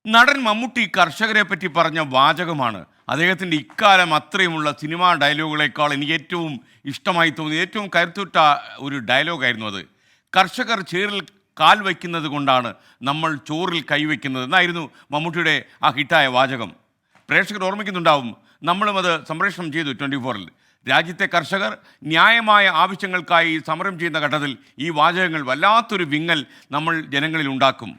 നടൻ മമ്മൂട്ടി കർഷകരെ പറ്റി പറഞ്ഞ വാചകമാണ് അദ്ദേഹത്തിൻ്റെ ഇക്കാലം അത്രയുമുള്ള സിനിമാ ഡയലോഗുകളേക്കാൾ എനിക്ക് ഏറ്റവും ഇഷ്ടമായി തോന്നി ഏറ്റവും കരുത്തുറ്റ ഒരു ഡയലോഗായിരുന്നു അത്. കർഷകർ ചേറിൽ കാൽ വയ്ക്കുന്നത് കൊണ്ടാണ് നമ്മൾ ചോറിൽ കൈവയ്ക്കുന്നത് എന്നായിരുന്നു മമ്മൂട്ടിയുടെ ആ ഹിറ്റായ വാചകം. പ്രേക്ഷകർ ഓർമ്മിക്കുന്നുണ്ടാവും. നമ്മളും അത് സംപ്രേഷണം ചെയ്തു 24-ൽ. രാജ്യത്തെ കർഷകർ ന്യായമായ ആവശ്യങ്ങൾക്കായി സമരം ചെയ്യുന്ന ഘട്ടത്തിൽ ഈ വാചകങ്ങൾ വല്ലാത്തൊരു വിങ്ങൽ നമ്മൾ ജനങ്ങളിൽ ഉണ്ടാക്കും.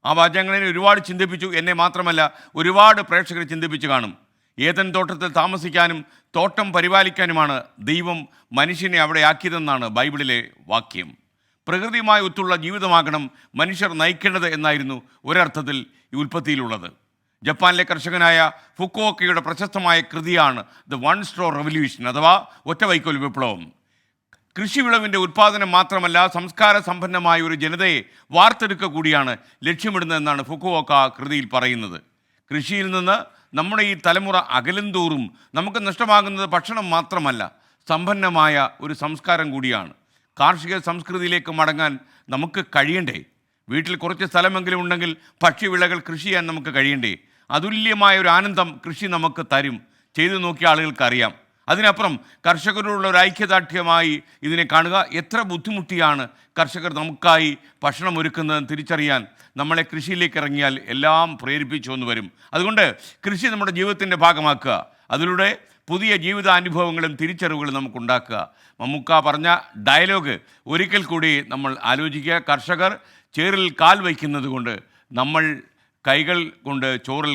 ആ വാചകങ്ങളെ ഒരുപാട് ചിന്തിപ്പിച്ചു. എന്നെ മാത്രമല്ല, ഒരുപാട് പ്രേക്ഷകരെ ചിന്തിപ്പിച്ച് കാണും. ഏതൻ തോട്ടത്തിൽ താമസിക്കാനും തോട്ടം പരിപാലിക്കാനുമാണ് ദൈവം മനുഷ്യനെ അവിടെ ആക്കിയതെന്നാണ് ബൈബിളിലെ വാക്യം. പ്രകൃതിയുമായി ഒത്തുള്ള ജീവിതമാകണം മനുഷ്യർ നയിക്കേണ്ടത് എന്നായിരുന്നു ഒരർത്ഥത്തിൽ ഈ ഉൽപ്പത്തിയിലുള്ളത്. ജപ്പാനിലെ കർഷകനായ ഫുക്കുവോക്കയുടെ പ്രശസ്തമായ കൃതിയാണ് ദ വൺ സ്ട്രോ റെവല്യൂഷൻ അഥവാ ഒറ്റ വൈക്കോൽ വിപ്ലവം. കൃഷിവിളവിൻ്റെ ഉൽപ്പാദനം മാത്രമല്ല, സംസ്കാര സമ്പന്നമായ ഒരു ജനതയെ വാർത്തെടുക്കുക കൂടിയാണ് ലക്ഷ്യമിടുന്നതെന്നാണ് ഫുക്കുവോക്ക കൃതിയിൽ പറയുന്നത്. കൃഷിയിൽ നിന്ന് നമ്മുടെ ഈ തലമുറ അകലും തോറും നമുക്ക് നഷ്ടമാകുന്നത് ഭക്ഷണം മാത്രമല്ല, സമ്പന്നമായ ഒരു സംസ്കാരം കൂടിയാണ്. കാർഷിക സംസ്കൃതിയിലേക്ക് മടങ്ങാൻ നമുക്ക് കഴിയണ്ടേ? വീട്ടിൽ കുറച്ച് സ്ഥലമെങ്കിലും ഉണ്ടെങ്കിൽ ഭക്ഷ്യവിളകൾ കൃഷി ചെയ്യാൻ നമുക്ക് കഴിയണ്ടേ? അതുല്യമായ ഒരു ആനന്ദം കൃഷി നമുക്ക് തരും. ചെയ്തു നോക്കിയ ആളുകൾക്ക് അറിയാം. അതിനപ്പുറം കർഷകരോടുള്ള ഒരു ഐക്യദാർഢ്യമായി ഇതിനെ കാണുക. എത്ര ബുദ്ധിമുട്ടിയാണ് കർഷകർ നമുക്കായി ഭക്ഷണം ഒരുക്കുന്നതെന്ന് തിരിച്ചറിയാൻ നമ്മളെ കൃഷിയിലേക്ക് ഇറങ്ങിയാൽ എല്ലാം പ്രേരിപ്പിച്ചു എന്ന് വരും. അതുകൊണ്ട് കൃഷി നമ്മുടെ ജീവിതത്തിൻ്റെ ഭാഗമാക്കുക. അതിലൂടെ പുതിയ ജീവിതാനുഭവങ്ങളും തിരിച്ചറിവുകളും നമുക്കുണ്ടാക്കുക. മമ്മൂക്ക പറഞ്ഞ ഡയലോഗ് ഒരിക്കൽ കൂടി നമ്മൾ ആലോചിക്കുക. കർഷകർ ചേറിൽ കാൽ വയ്ക്കുന്നത് കൊണ്ട് നമ്മൾ കൈകൾ കൊണ്ട് ചോറിൽ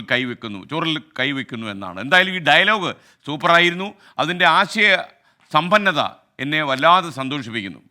കൈവയ്ക്കുന്നു എന്നാണ്. എന്തായാലും ഈ ഡയലോഗ് സൂപ്പറായിരുന്നു. അതിൻ്റെ ആശയ സമ്പന്നത എന്നെ വല്ലാതെ സന്തോഷിപ്പിക്കുന്നു.